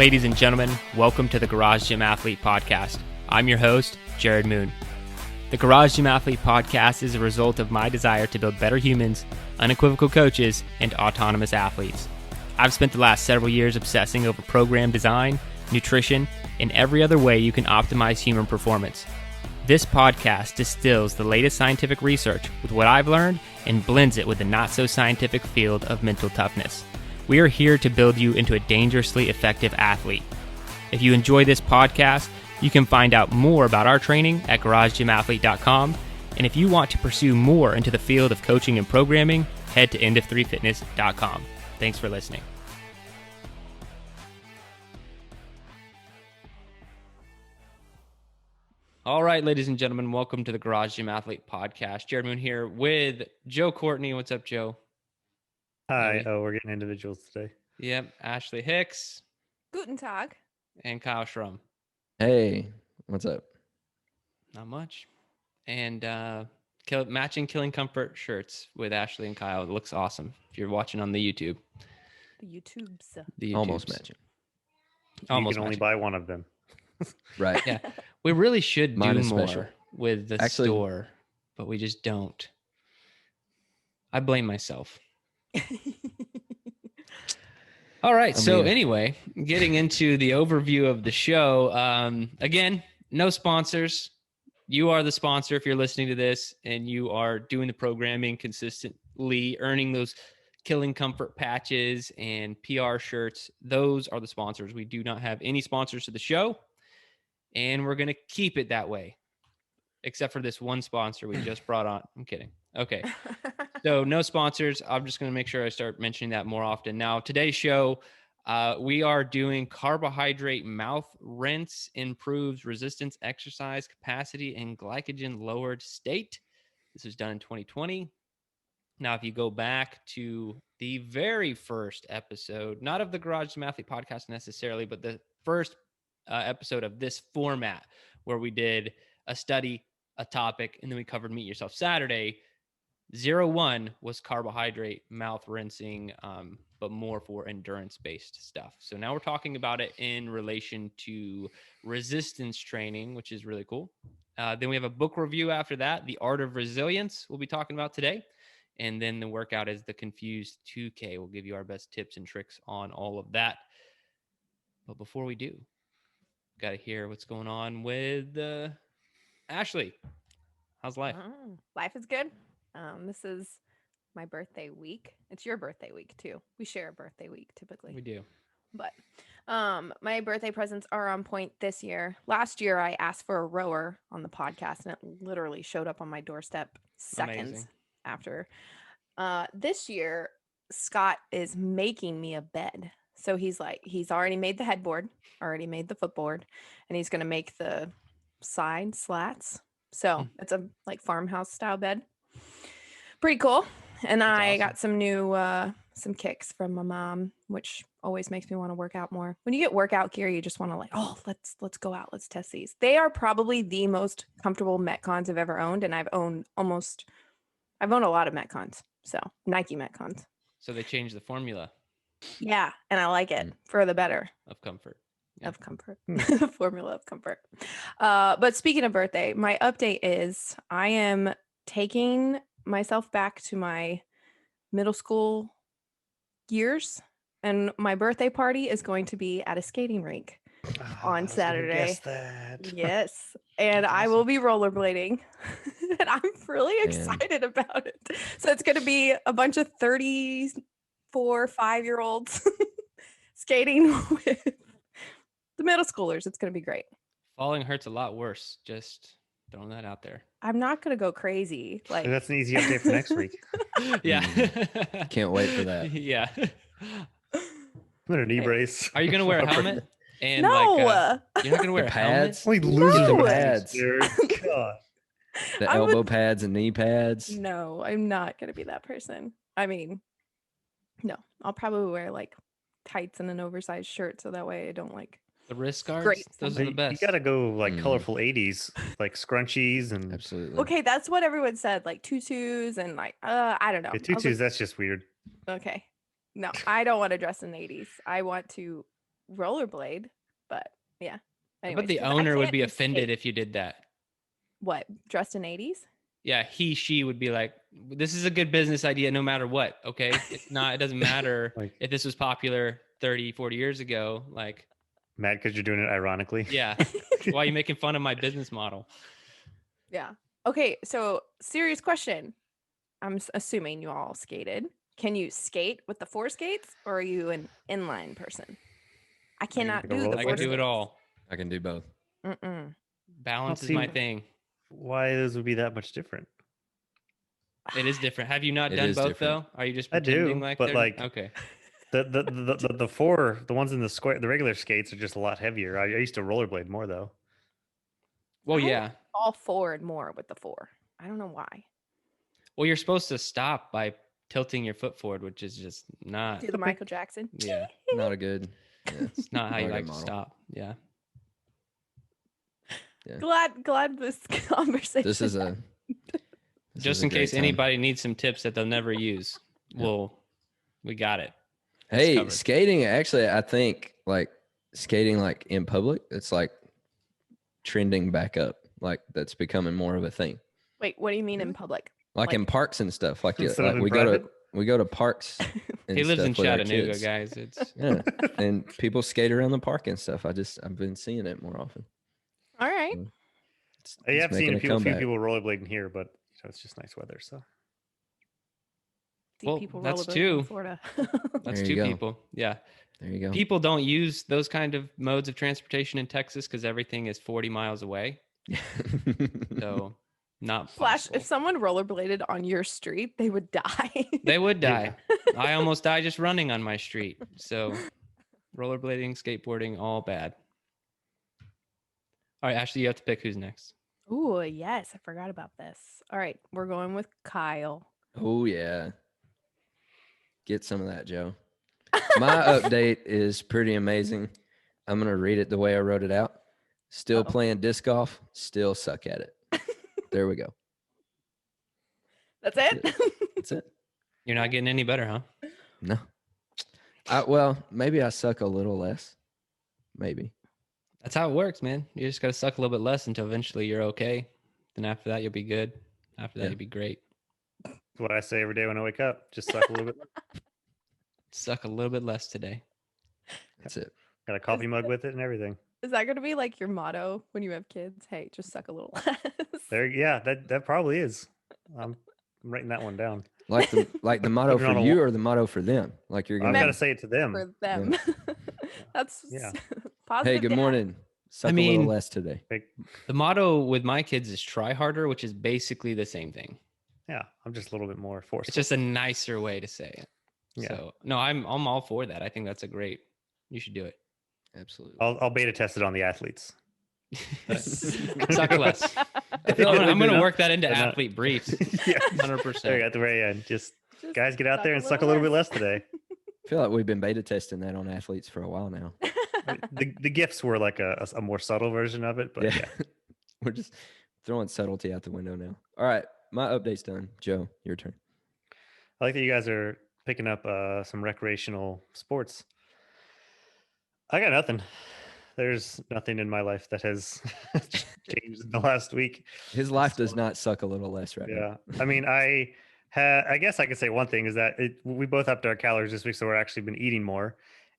Ladies and gentlemen, welcome to the Garage Gym Athlete Podcast. I'm your host, Jerred Moon. The Garage Gym Athlete Podcast is a result of my desire to build better humans, unequivocal coaches, and autonomous athletes. I've spent the last several years obsessing over program design, nutrition, and every other way you can optimize human performance. This podcast distills the latest scientific research with what I've learned and blends it with the not-so-scientific field of mental toughness. We are here to build you into a dangerously effective athlete. If you enjoy this podcast, you can find out more about our training at garagegymathlete.com. And if you want to pursue more into the field of coaching and programming, head to endof3fitness.com. Thanks for listening. All right, ladies and gentlemen, welcome to the Garage Gym Athlete Podcast. Jerred Moon here with Joe Courtney. What's up, Joe? Hi. Oh, we're getting individuals today. Yep. Ashley Hicks. Guten Tag. And Kyle Schrum. Hey, what's up? Not much. And matching Killing Comfort shirts with Ashley and Kyle. It looks awesome if you're watching on the YouTube. The YouTubes. Almost matching. You can only buy one of them. Right. Yeah. We really should do more special. with the store, but we just don't. I blame myself. All right. Anyway, getting into the overview of the show. Again, no sponsors. You are the sponsor if you're listening to this and you are doing the programming consistently, earning those Killing Comfort patches and PR shirts. Those are the sponsors. We do not have any sponsors to the show, and we're going to keep it that way, except for this one sponsor we just brought on. I'm kidding. Okay. So no sponsors. I'm just going to make sure I start mentioning that more often. Now, today's show, we are doing carbohydrate mouth rinse improves resistance, exercise capacity, and glycogen lowered state. This was done in 2020. Now, if you go back to the very first episode, not of the Garage Gym Athlete Podcast necessarily, but the first episode of this format where we did a study, a topic, and then we covered Meet Yourself Saturday. 01 was carbohydrate mouth rinsing, but more for endurance-based stuff. So now we're talking about it in relation to resistance training, which is really cool. Then we have a book review after that, The Art of Resilience, we'll be talking about today. And then the workout is the Confused 2K. We'll give you our best tips and tricks on all of that. But before we do, got to hear what's going on with Ashley. How's life? Life is good. This is my birthday week. It's your birthday week too. We share a birthday week typically. We do. But my birthday presents are on point this year. Last year I asked for a rower on the podcast and it literally showed up on my doorstep seconds after. This year Scott is making me a bed. So he's already made the headboard, already made the footboard, and he's going to make the side slats. So it's a farmhouse style bed. Pretty cool. And That's I awesome. got some new some kicks from my mom, which always makes me want to work out more. When you get workout gear, you just want to let's go out, let's test these. They are probably the most comfortable Metcons I've ever owned, and I've owned a lot of Metcons. So Nike Metcons. So they changed the formula Yeah, and I like it for the better of comfort. Yeah. of comfort. The formula of comfort. But speaking of birthday, my update is I am taking myself back to my middle school years, and my birthday party is going to be at a skating rink on Saturday. Guess that. Yes, and I will be rollerblading, and I'm really excited about it. So it's going to be a bunch of 34, 5-year-olds skating with the middle schoolers. It's going to be great. Falling hurts a lot worse. Just throwing that out there. I'm not going to go crazy. And that's an easy update for next week. Yeah. Can't wait for that. Yeah. Put a knee brace. Are you going to wear a helmet? And no. You're not going to wear a helmet? Pads? Only losers No. the Pads. pads. God. The I elbow would- pads and knee pads. No, I'm not going to be that person. I mean, no, I'll probably wear tights and an oversized shirt so that way I don't The wrist guards? Great. Those are the You best. gotta go colorful 80s, like scrunchies and Absolutely. Okay, that's what everyone said, tutus and I don't know. Yeah, I was tutus. That's just weird. okay. No, I don't want to dress in 80s. I want to rollerblade, but yeah. But the 'cause I owner would can't be do offended skate. if you did that. What, dressed in 80s? Yeah, she would be like, this is a good business idea no matter what. Okay. It's not, it doesn't matter Like if this was popular 30, 40 years ago. Like, mad because you're doing it ironically. yeah. Why are you making fun of my business model? Yeah. Okay, so serious question. I'm assuming you all skated. Can you skate with the four skates, or are you an inline person? I cannot like a do the rollerblade? I four can do it skates. all. I can do both. Mm-mm. Balance is see my thing. why those would be that much different. It is different. Have you not It done is both different. though? Are you just I pretending do, like but they're like okay? the ones in the square, the regular skates are just a lot heavier. I used to rollerblade more though. Well, I yeah. fall forward more with the four. I don't know why. Well, you're supposed to stop by tilting your foot forward, which is just not. Do the Michael Jackson. Yeah, Not a good. Yeah. it's not how you Not a like good to model. stop. Yeah. Glad this conversation. This is a. Just in case anybody needs some tips that they'll never use, we got it. It's Hey, covered. skating. Actually, I think like skating like in public, it's like trending back up. Like that's becoming more of a thing. Wait, what do you mean in public? Like in parks and stuff. Like Instead of like in we private? go to parks. And He lives stuff in with our Chattanooga, kids. guys. It's Yeah, and people skate around the park and stuff. I've been seeing it more often. All right. I It's have seen making a a few comeback. people rollerblading here, but it's just nice weather. So See Well, people that's rollerblading two. in Florida. that's There two you go. people. Yeah. There you go. People don't use those kind of modes of transportation in Texas because everything is 40 miles away. So not Flash, possible. if someone rollerbladed on your street, they would die. They would die. Yeah. I almost died just running on my street. So rollerblading, skateboarding, all bad. All right, Ashley, you have to pick who's next. Ooh, yes, I forgot about this. All right, we're going with Kyle. Oh yeah. Get some of that, Joe. My update is pretty amazing. I'm gonna read it the way I wrote it out. Still Uh-oh. playing disc golf, still suck at it. There we go. That's it? That's it. You're not getting any better, huh? No. Well, maybe I suck a little less. Maybe. That's how it works, man. You just got to suck a little bit less until eventually you're okay. Then after that, you'll be good. After that, Yeah. you'll be great. That's what I say every day when I wake up. Just suck a little bit. Suck a little bit less today. That's it. Got a coffee mug with it and everything. Is that going to be like your motto when you have kids? Hey, just suck a little less. There, yeah, that probably is. I'm writing that one down. Like the motto Put it on for a you wall. or the motto for them. Like you're I've gonna got to say it to them. For them. That's Yeah. positive. Hey, good dad. morning. Suck a mean- little less today. Like, The motto with my kids is try harder, which is basically the same thing. yeah, I'm just a little bit more forceful. It's just a nicer way to say it. Yeah. So no, I'm all for that. I think that's a great. You should do it. Absolutely. I'll beta test it on the athletes. Suck less. I'm feel like gonna, we've been work that into they're not- athlete briefs. Yeah. 100%. There, at the very end, just Just guys get out suck there and suck a little bit less today. I feel like we've been beta testing that on athletes for a while now. The gifts were like a more subtle version of it, but yeah. We're just throwing subtlety out the window now. All right. My update's done. Joe, your turn. I like that you guys are picking up some recreational sports. I got nothing. There's nothing in my life that has changed in the last week. His life does not suck a little less right now. Yeah. I mean, I guess I could say one thing is that we both upped our calories this week, so we're actually been eating more,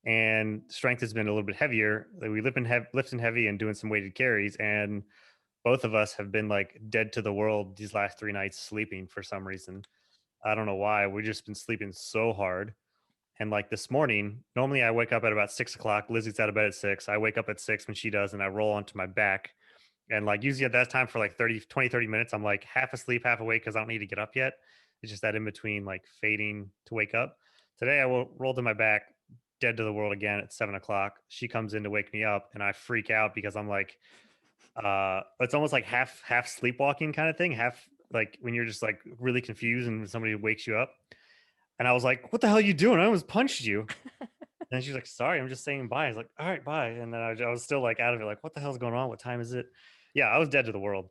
and strength has been a little bit heavier. Like we lifting heavy and doing some weighted carries, and both of us have been like dead to the world these last 3 nights sleeping for some reason. I don't know why. We've just been sleeping so hard. And like this morning, normally I wake up at about 6 o'clock. Lizzie's out of bed at 6. I wake up at 6 when she does, and I roll onto my back. And like usually at that time for like 30 minutes, I'm like half asleep, half awake because I don't need to get up yet. It's just that in between like fading to wake up. Today I rolled to my back, dead to the world again at 7 o'clock. She comes in to wake me up, and I freak out because I'm like, it's almost like half sleepwalking kind of thing. Half like when you're just like really confused and somebody wakes you up. And I was like, what the hell are you doing? I almost punched you. And she's like, sorry, I'm just saying bye. I was like, all right, bye. And then I was still like out of it, like, what the hell's going on? What time is it? Yeah, I was dead to the world.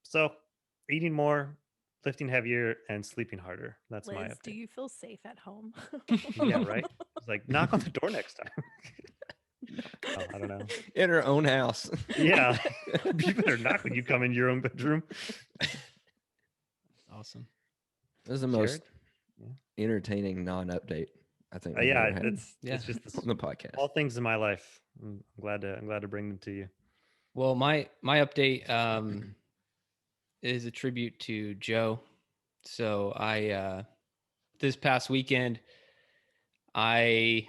So eating more, lifting heavier and sleeping harder. That's my Liz, do update. you feel safe at home? Yeah, right. It's like knock on the door next time. Oh, I don't know. In her own house. Yeah, you better knock when you come in your own bedroom. Awesome. This is the most Jerred? entertaining non-update I think we've Yeah, ever had it's just on the podcast. all things in my life. I'm glad to bring them to you. Well, my update is a tribute to Joe. So I this past weekend I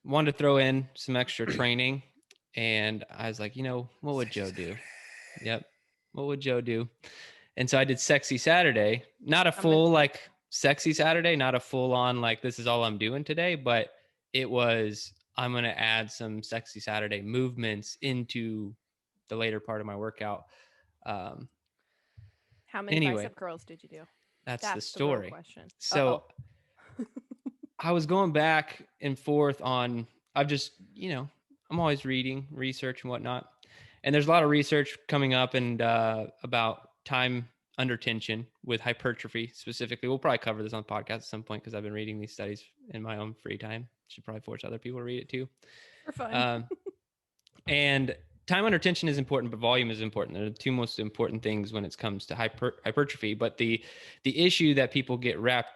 wanted to throw in some extra training, and I was like, what would Joe do? Yep. What would Joe do? And so I did Sexy Saturday, not a full like Sexy Saturday, not a full on like this is all I'm doing today, but it was I'm going to add some Sexy Saturday movements into the later part of my workout. How many bicep curls did you do? That's the story. real question. So I was going back and forth on, I've just, I'm always reading, research and whatnot. And there's a lot of research coming up and about time under tension with hypertrophy specifically. We'll probably cover this on the podcast at some point because I've been reading these studies in my own free time. Should probably force other people to read it too. For fun. And time under tension is important, but volume is important. They're the two most important things when it comes to hypertrophy. But the issue that people get wrapped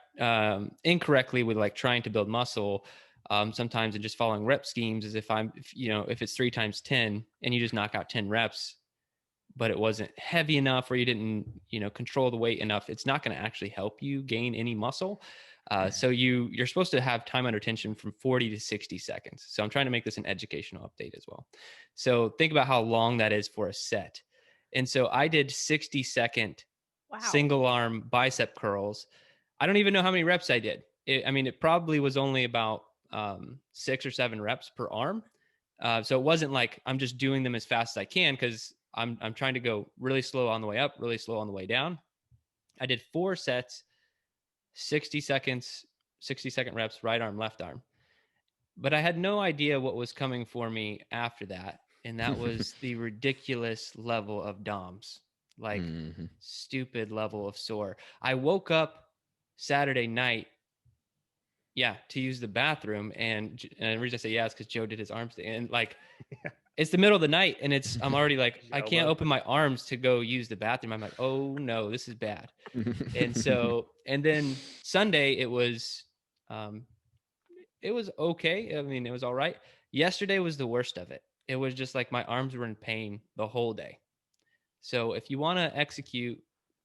incorrectly with like trying to build muscle sometimes and just following rep schemes is if it's 3 times 10 and you just knock out 10 reps, but it wasn't heavy enough or you didn't, control the weight enough, it's not going to actually help you gain any muscle. So you're supposed to have time under tension from 40 to 60 seconds. So I'm trying to make this an educational update as well. So think about how long that is for a set. And so I did 60-second single arm bicep curls. I don't even know how many reps I did. It probably was only about 6 or 7 reps per arm. So it wasn't like I'm just doing them as fast as I can because I'm trying to go really slow on the way up, really slow on the way down. I did 4 sets, 60 seconds, 60-second reps, right arm, left arm. But I had no idea what was coming for me after that. And that was the ridiculous level of DOMs, like stupid level of sore. I woke up Saturday night, to use the bathroom. And the reason I say is because Joe did his arms thing. And like, it's the middle of the night and I'm already like, I can't open my arms to go use the bathroom. I'm like, oh no, this is bad. And then Sunday it was okay. It was all right. Yesterday was the worst of it. It was just like my arms were in pain the whole day. So if you want to execute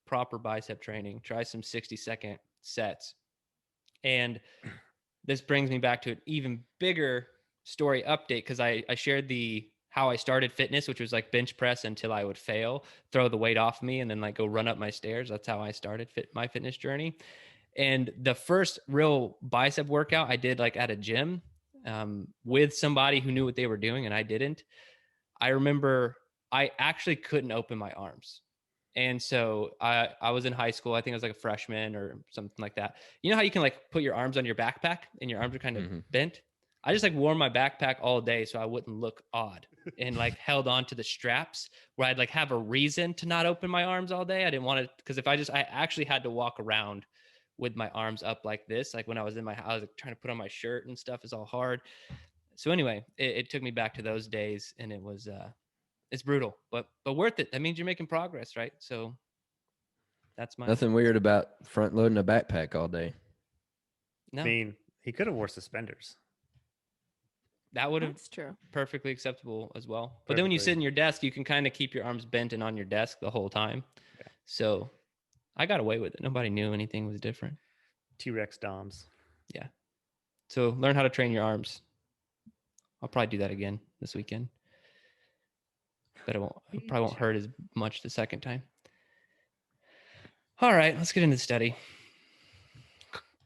proper bicep training, try some 60-second sets. And this brings me back to an even bigger story update because I shared how I started fitness, which was like bench press until I would fail, throw the weight off me, and then like go run up my stairs. That's how I started my fitness journey. And the first real bicep workout I did like at a gym with somebody who knew what they were doing and I didn't. I remember I actually couldn't open my arms. And so I was in high school. I think I was like a freshman or something like that. You know how you can like put your arms on your backpack and your arms are kind of bent? I just like wore my backpack all day so I wouldn't look odd and like held on to the straps where I'd like have a reason to not open my arms all day. I didn't want to, because if I actually had to walk around with my arms up like this, like when I was in my house, I was like, trying to put on my shirt and stuff is all hard. So anyway, it took me back to those days and it was, it's brutal, but worth it. That means you're making progress, right? So that's nothing weird about front loading a backpack all day. No. I mean, he could have wore suspenders. That would have perfectly acceptable as well. But Perfectly. then when you sit in your desk, you can kind of keep your arms bent and on your desk the whole time. Yeah. So I got away with it. Nobody knew anything was different. T-Rex DOMs. Yeah. So learn how to train your arms. I'll probably do that again this weekend. But it probably won't hurt as much the second time. All right, let's get into the study.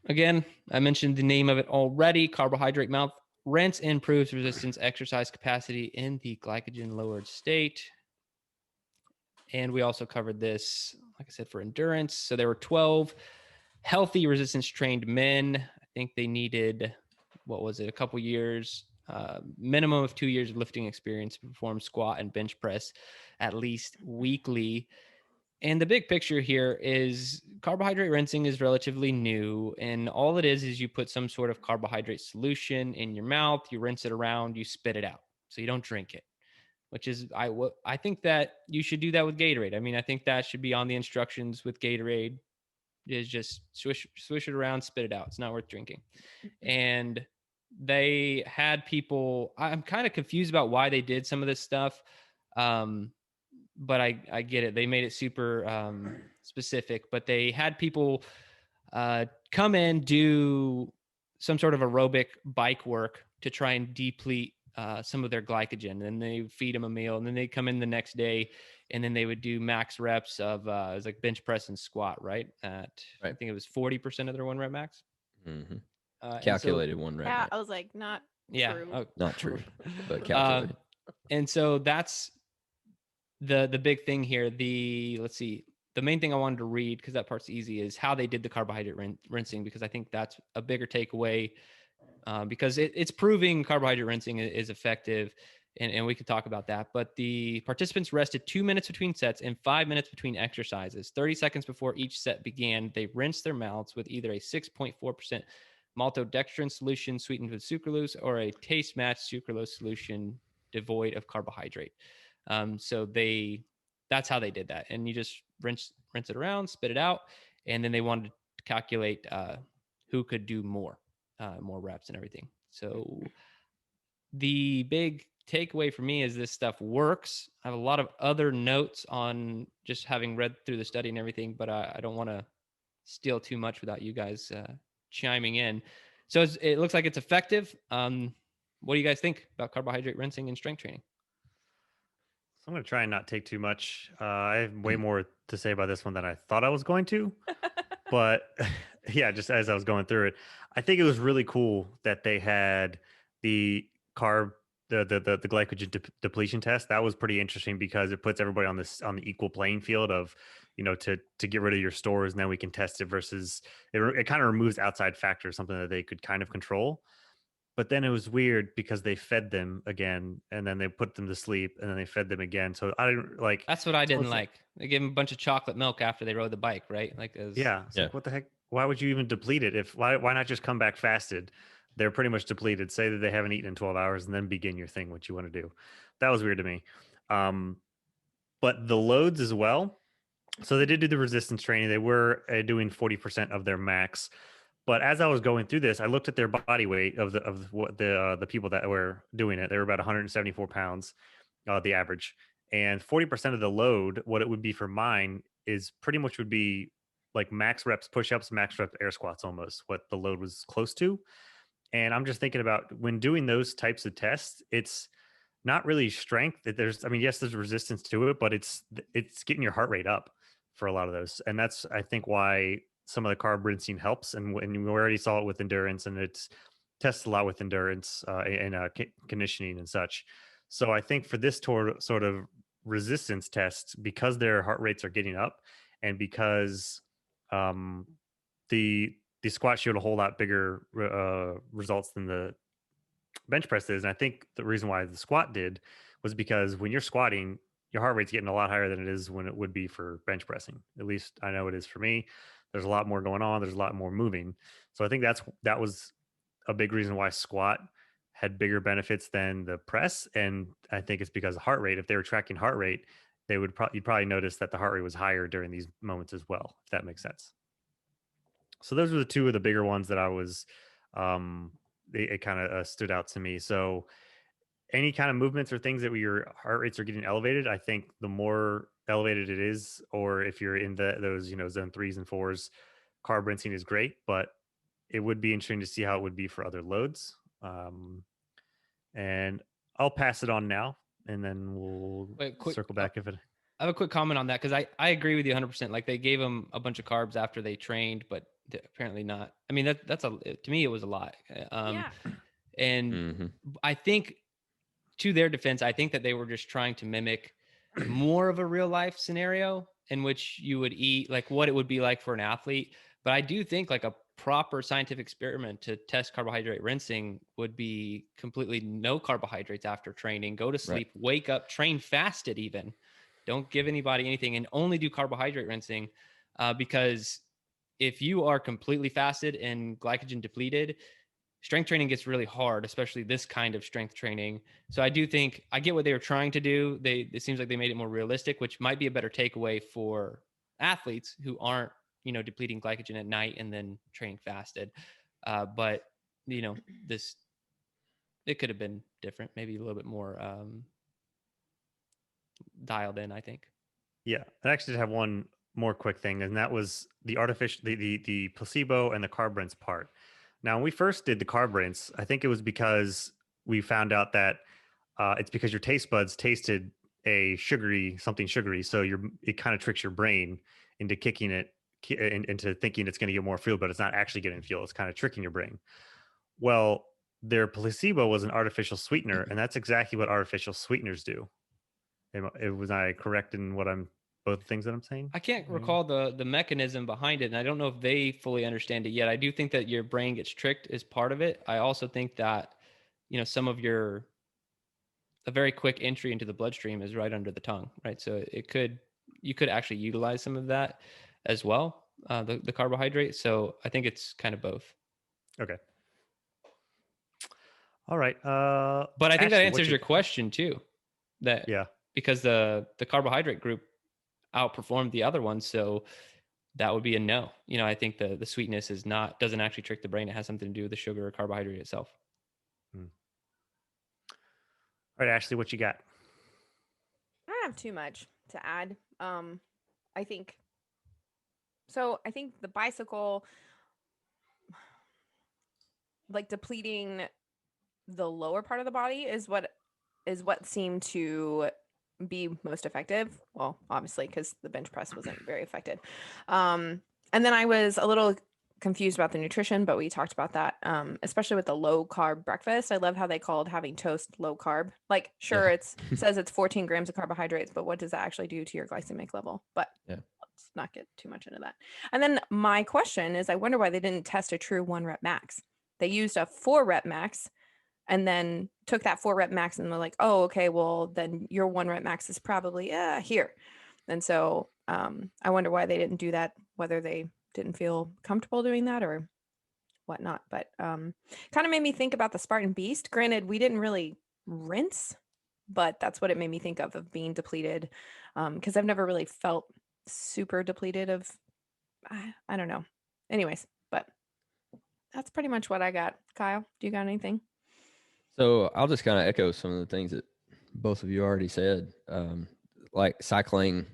Again, I mentioned the name of it already. Carbohydrate mouth rinse improves resistance exercise capacity in the glycogen lowered state. And we also covered this, like I said, for endurance. So there were 12 healthy resistance trained men. I think they needed, a couple years, minimum of 2 years of lifting experience to perform squat and bench press at least weekly. And the big picture here is carbohydrate rinsing is relatively new. And all it is you put some sort of carbohydrate solution in your mouth, you rinse it around, you spit it out. So you don't drink it, which is, I think that you should do that with Gatorade. I mean, I think that should be on the instructions with Gatorade, is just swish it around, spit it out. It's not worth drinking. And they had people, I'm kind of confused about why they did some of this stuff. But I get it. They made it super specific, but they had people come in, do some sort of aerobic bike work to try and deplete some of their glycogen. And they feed them a meal, and then they come in the next day, and then they would do max reps of it was like bench press and squat, right? I think it was 40% of their 1 rep max. Mm-hmm. Calculated 1 rep. Yeah, I was like, not true. Not true, but calculated. And so that's the big thing here. Let's see. The main thing I wanted to read, because that part's easy, is how they did the carbohydrate rinsing, because I think that's a bigger takeaway, because it's proving carbohydrate rinsing is effective, and we can talk about that. But the participants rested 2 minutes between sets and 5 minutes between exercises. 30 seconds before each set began, they rinsed their mouths with either a 6.4% maltodextrin solution sweetened with sucralose or a taste match sucralose solution devoid of carbohydrate. So that's how they did that. And you just rinse it around, spit it out. And then they wanted to calculate who could do more reps and everything. So the big takeaway for me is this stuff works. I have a lot of other notes on just having read through the study and everything, but I don't want to steal too much without you guys chiming in. So it looks like it's effective. What do you guys think about carbohydrate rinsing and strength training? So I'm going to try and not take too much. I have way more to say about this one than I thought I was going to. But yeah, just as I was going through it, I think it was really cool that they had the glycogen depletion test. That was pretty interesting because it puts everybody on the equal playing field of, to get rid of your stores, and then we can test it versus it kind of removes outside factors, something that they could kind of control. But then it was weird because they fed them again, and then they put them to sleep, and then they fed them again. So I didn't like. That's what I didn't like. They gave them a bunch of chocolate milk after they rode the bike, right? Like, like, what the heck? Why would you even deplete it? Why not just come back fasted? They're pretty much depleted. Say that they haven't eaten in 12 hours, and then begin your thing, what you want to do. That was weird to me. But the loads as well. So they did do the resistance training. They were doing 40% of their max. But as I was going through this, I looked at their body weight of the people that were doing it. They were about 174 pounds, the average, and 40% of the load. What it would be for mine is pretty much would be like max reps push-ups, max reps air squats, almost what the load was close to. And I'm just thinking about when doing those types of tests, it's not really strength. Yes, there's resistance to it, but it's getting your heart rate up for a lot of those, and that's I think why some of the carb rinsing helps, and we already saw it with endurance, and it's tests a lot with endurance and conditioning and such. So I think for this sort of resistance test, because their heart rates are getting up, and because the squat showed a whole lot bigger results than the bench press is, and I think the reason why the squat did was because when you're squatting, your heart rate's getting a lot higher than it is when it would be for bench pressing. At least I know it is for me. There's a lot more going on. There's a lot more moving. So I think that was a big reason why squat had bigger benefits than the press. And I think it's because of heart rate. If they were tracking heart rate, you'd probably notice that the heart rate was higher during these moments as well, if that makes sense. So those were the two of the bigger ones that I was, it kind of stood out to me. So any kind of movements or things that your heart rates are getting elevated, I think the more elevated it is, or if you're in those zone 3s and 4s, carb rinsing is great, but it would be interesting to see how it would be for other loads. And I'll pass it on now, and then we'll circle back if it. I have a quick comment on that, because I agree with you 100%. Like, they gave them a bunch of carbs after they trained, but apparently not. I mean, to me, it was a lot. And I think, to their defense, I think that they were just trying to mimic more of a real life scenario in which you would eat, like what it would be like for an athlete. But I do think like a proper scientific experiment to test carbohydrate rinsing would be completely no carbohydrates after training, go to sleep, wake up, train fasted even, Don't give anybody anything, and only do carbohydrate rinsing, because if you are completely fasted and glycogen depleted, strength training gets really hard, especially this kind of strength training. So I do think I get what they were trying to do. It seems like they made it more realistic, which might be a better takeaway for athletes who aren't, depleting glycogen at night and then training fasted. But it could have been different, maybe a little bit more dialed in, I think. Yeah, I actually have one more quick thing, and that was the the placebo and the carb rinse part. Now, when we first did the carb rinse, I think it was because we found out that it's because your taste buds tasted something sugary, so it kind of tricks your brain into into thinking it's going to get more fuel, but it's not actually getting fuel. It's kind of tricking your brain. Well, their placebo was an artificial sweetener, and that's exactly what artificial sweeteners do. Was I correct in both things that I'm saying? I can't recall the mechanism behind it, and I don't know if they fully understand it yet. I do think that your brain gets tricked as part of it. I also think that, some of a very quick entry into the bloodstream is right under the tongue, right? So you could actually utilize some of that as well, the carbohydrate. So I think it's kind of both. Okay. All right. But I think that answers your question too. Yeah. Because the carbohydrate group outperformed the other one, so that would be a no. I think the sweetness doesn't actually trick the brain. It has something to do with the sugar or carbohydrate itself. All right, Ashley, what you got? I don't have too much to add. I think the bicycle, like depleting the lower part of the body, is what seemed to be most effective. Well, obviously, because the bench press wasn't very affected. And then I was a little confused about the nutrition, but we talked about that, especially with the low carb breakfast. I love how they called having toast low carb. Like, sure, it says it's 14 grams of carbohydrates, but what does that actually do to your glycemic level? But let's not get too much into that. And then my question is, I wonder why they didn't test a true 1 rep max. They used a 4 rep max and then took that 4 rep max and they're like, oh, okay, well, then your 1 rep max is probably here. And so I wonder why they didn't do that, whether they didn't feel comfortable doing that or whatnot. But kind of made me think about the Spartan Beast. Granted, we didn't really rinse, but that's what it made me think of being depleted, because I've never really felt super depleted of, I don't know. Anyways, but that's pretty much what I got. Kyle, do you got anything? So I'll just kind of echo some of the things that both of you already said. Like cycling,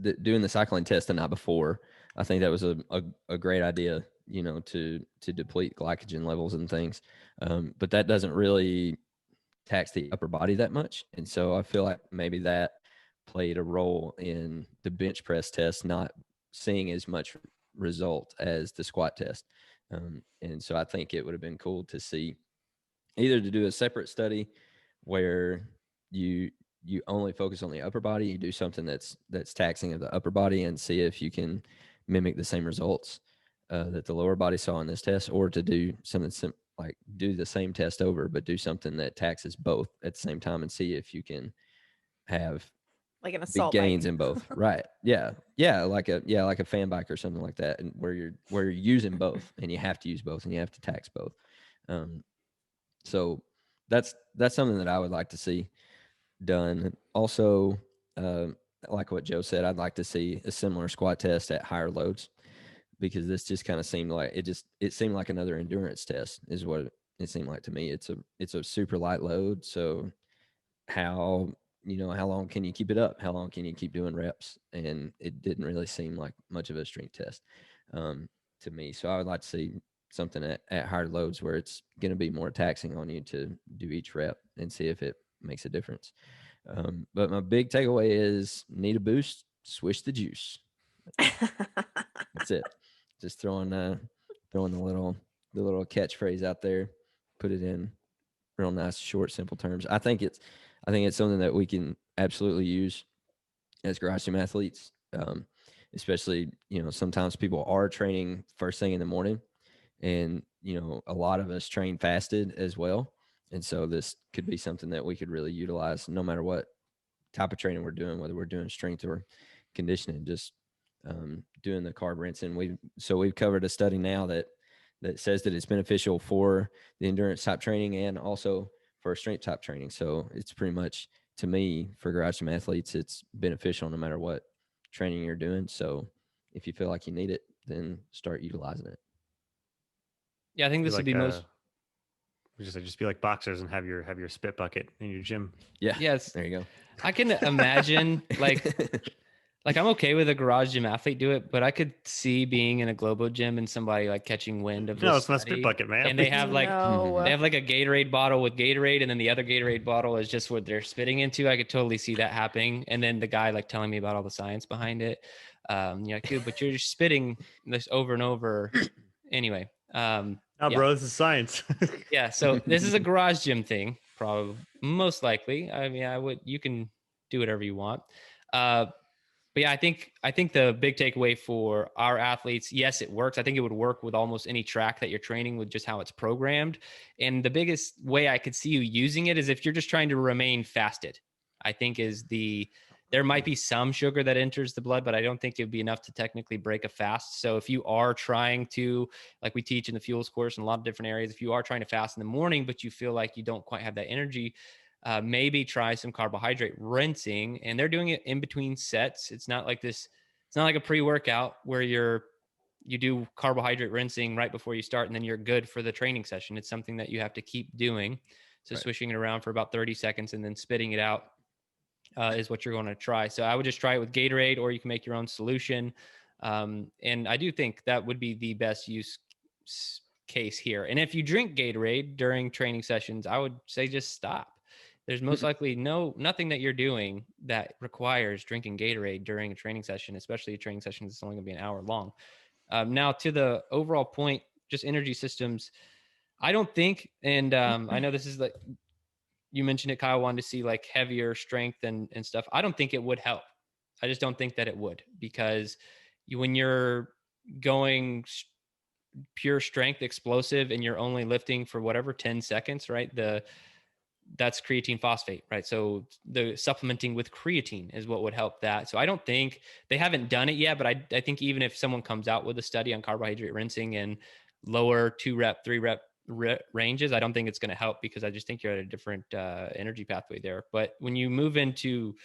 doing the cycling test the night before, I think that was a great idea, to deplete glycogen levels and things. But that doesn't really tax the upper body that much. And so I feel like maybe that played a role in the bench press test not seeing as much result as the squat test. And so I think it would have been cool to see either to do a separate study where you only focus on the upper body, you do something that's taxing of the upper body and see if you can mimic the same results that the lower body saw in this test, or to do something like do the same test over, but do something that taxes both at the same time and see if you can have like an assault big gains bike. in both. Right. Yeah. Like a fan bike or something like that. And where you're using both and you have to use both and you have to tax both. So that's something that I would like to see done. Also, like what Joe said, I'd like to see a similar squat test at higher loads, because this just kind of seemed like it seemed like another endurance test is what it seemed like to me. It's a super light load. So how long can you keep it up? How long can you keep doing reps? And it didn't really seem like much of a strength test to me. So I would like to see something at higher loads where it's going to be more taxing on you to do each rep and see if it makes a difference. But my big takeaway is need a boost, swish the juice. That's it. Just throwing the little catchphrase out there, put it in real nice, short, simple terms. I think it's something that we can absolutely use as garage gym athletes. Especially, sometimes people are training first thing in the morning, and, a lot of us train fasted as well. And so this could be something that we could really utilize no matter what type of training we're doing, whether we're doing strength or conditioning, just doing the carb rinsing. We've covered a study now that says that it's beneficial for the endurance type training and also for strength type training. So it's pretty much, to me, for garage gym athletes, it's beneficial no matter what training you're doing. So if you feel like you need it, then start utilizing it. Yeah, I think this would be most. Just be like boxers and have your spit bucket in your gym. Yeah. Yes. There you go. I can imagine like I'm okay with a garage gym athlete do it, but I could see being in a Globo gym and somebody like catching wind of this. No, it's not spit bucket, man. And they have like No. they have like a Gatorade bottle with Gatorade, and then the other Gatorade bottle is just what they're spitting into. I could totally see that happening. And then the guy like telling me about all the science behind it. You're like, dude, but you're just spitting this over and over. Anyway. Bro, this is science. Yeah. So this is a garage gym thing, probably most likely. I mean, you can do whatever you want. But yeah, I think the big takeaway for our athletes, yes, it works. I think it would work with almost any track that you're training with just how it's programmed. And the biggest way I could see you using it is if you're just trying to remain fasted, I think there might be some sugar that enters the blood, but I don't think it would be enough to technically break a fast. So if you are trying to, like we teach in the fuels course in a lot of different areas, if you are trying to fast in the morning, but you feel like you don't quite have that energy, maybe try some carbohydrate rinsing. And they're doing it in between sets. It's not like a pre-workout where you do carbohydrate rinsing right before you start and then you're good for the training session. It's something that you have to keep doing. So right. Swishing it around for about 30 seconds and then spitting it out is what you're going to try. So I would just try it with Gatorade, or you can make your own solution. And I do think that would be the best use case here. And if you drink Gatorade during training sessions, I would say just stop. There's most likely nothing that you're doing that requires drinking Gatorade during a training session, especially a training session that's only going to be an hour long. Now to the overall point, just energy systems, I don't think, and I know this is like, you mentioned it, Kyle, wanted to see like heavier strength and stuff. I don't think it would help. I just don't think that it would, because when you're going pure strength explosive and you're only lifting for whatever 10 seconds, right? That's creatine phosphate, right? So the supplementing with creatine is what would help that. So I don't think they haven't done it yet, but I think even if someone comes out with a study on carbohydrate rinsing and lower 2-rep, 3-rep ranges, I don't think it's going to help, because I just think you're at a different energy pathway there. But when you move into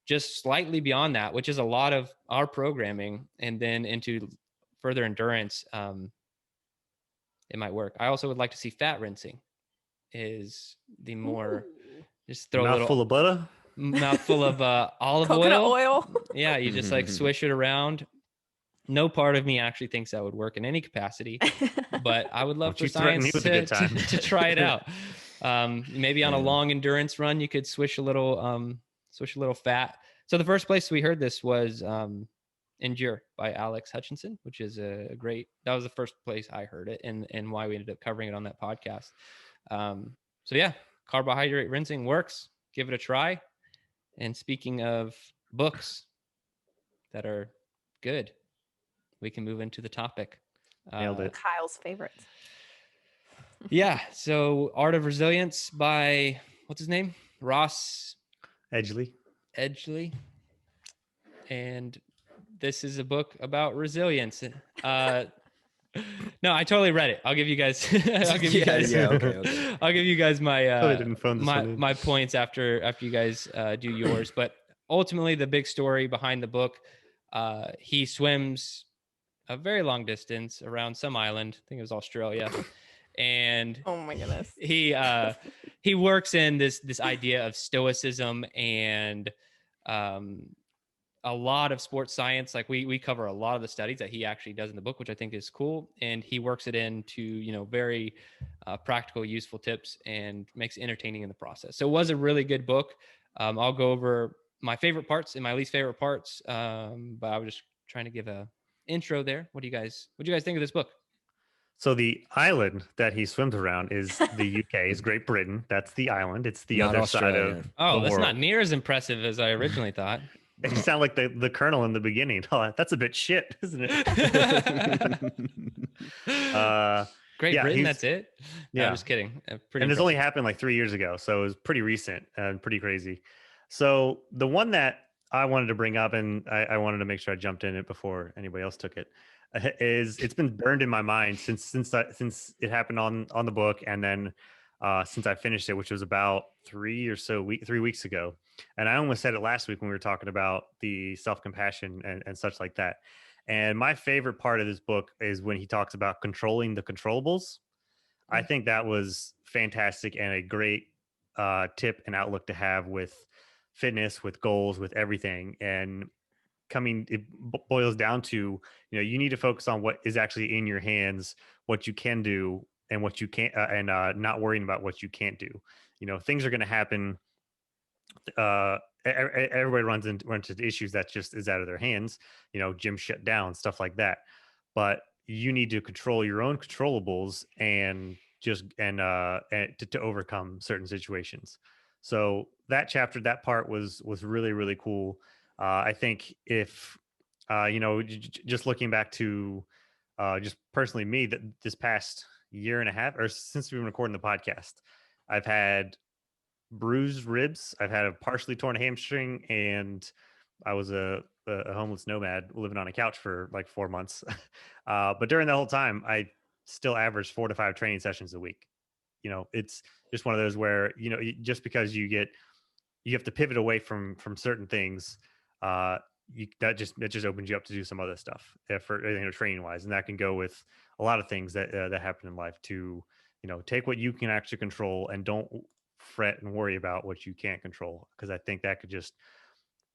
just slightly beyond that, which is a lot of our programming, and then into further endurance, it might work. I also would like to see fat rinsing is the more just throw a little mouthful of butter, mouthful of olive coconut oil. Yeah, you just like swish it around. No part of me actually thinks that would work in any capacity, but I would love for science to try it out. Maybe on a long endurance run, you could swish a little fat. So the first place we heard this was in Jerred by Alex Hutchinson, which is that was the first place I heard it, and why we ended up covering it on that podcast. So yeah, carbohydrate rinsing works. Give it a try. And speaking of books that are good, we can move into the topic. Nailed it. Kyle's favorites. Yeah. So Art of Resilience by, what's his name? Ross Edgley. And this is a book about resilience. No, I totally read it. I'll give you guys. I'll give you guys my points after you guys do yours. But ultimately, the big story behind the book, he swims a very long distance around some island. I think it was Australia, and oh my goodness, he works in this idea of stoicism and a lot of sports science. Like we cover a lot of the studies that he actually does in the book, which I think is cool. And he works it into, very practical, useful tips and makes it entertaining in the process. So it was a really good book. I'll go over my favorite parts and my least favorite parts. But I was just trying to give a intro there. What do you guys think of this book? So the island that he swims around is the UK, is Great Britain. That's the island. It's the Not other Australia. side of Oh, the that's world. not near as impressive as I originally thought. You sound like the colonel in the beginning. Oh, that's a bit shit, isn't it? Great yeah, Britain, that's it? Yeah. No, I'm just kidding. And this only happened like 3 years ago, so it was pretty recent and pretty crazy. So the one that I wanted to bring up, and I wanted to make sure I jumped in it before anybody else took it, is it's been burned in my mind since it happened on the book, and then since I finished it, which was about 3 weeks ago. And I almost said it last week when we were talking about the self-compassion and such like that. And my favorite part of this book is when he talks about controlling the controllables. I think that was fantastic and a great tip and outlook to have with fitness, with goals, with everything. And it boils down to, you need to focus on what is actually in your hands, what you can do and what you can't, and not worrying about what you can't do. Things are going to happen. Everybody runs into issues that just is out of their hands, gym shut down, stuff like that. But you need to control your own controllables and to overcome certain situations. So that part was really, really cool. I think if just looking back to just personally me, that this past year and a half, or since we've been recording the podcast, I've had bruised ribs. I've had a partially torn hamstring, and I was a homeless nomad living on a couch for like 4 months. But during that whole time, I still averaged 4 to 5 training sessions a week. It's just one of those where, just because you have to pivot away from certain things, that just opens you up to do some other stuff for training wise. And that can go with a lot of things that happen in life to, take what you can actually control and don't fret and worry about what you can't control. Cause I think that could just